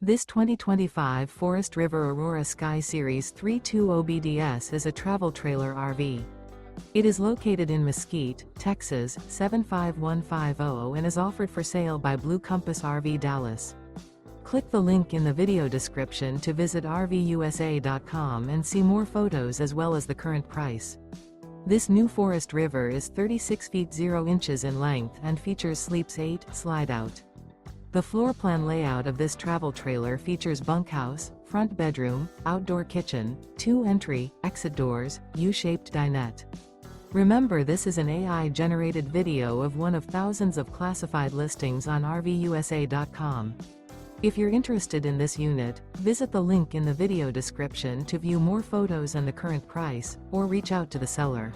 This 2025 Forest River Aurora Sky Series 320BDS is a travel trailer RV. It is located in Mesquite, Texas 75150 and is offered for sale by Blue Compass RV Dallas. Click the link in the video description to visit RVUSA.com and see more photos as well as the current price. This new Forest River is 36 feet 0 inches in length and features Sleeps 8 Slideout. The floor plan layout of this travel trailer features bunkhouse, front bedroom, outdoor kitchen, 2 entry, exit doors, U-shaped dinette. Remember, this is an AI-generated video of one of thousands of classified listings on RVUSA.com. If you're interested in this unit, visit the link in the video description to view more photos and the current price, or reach out to the seller.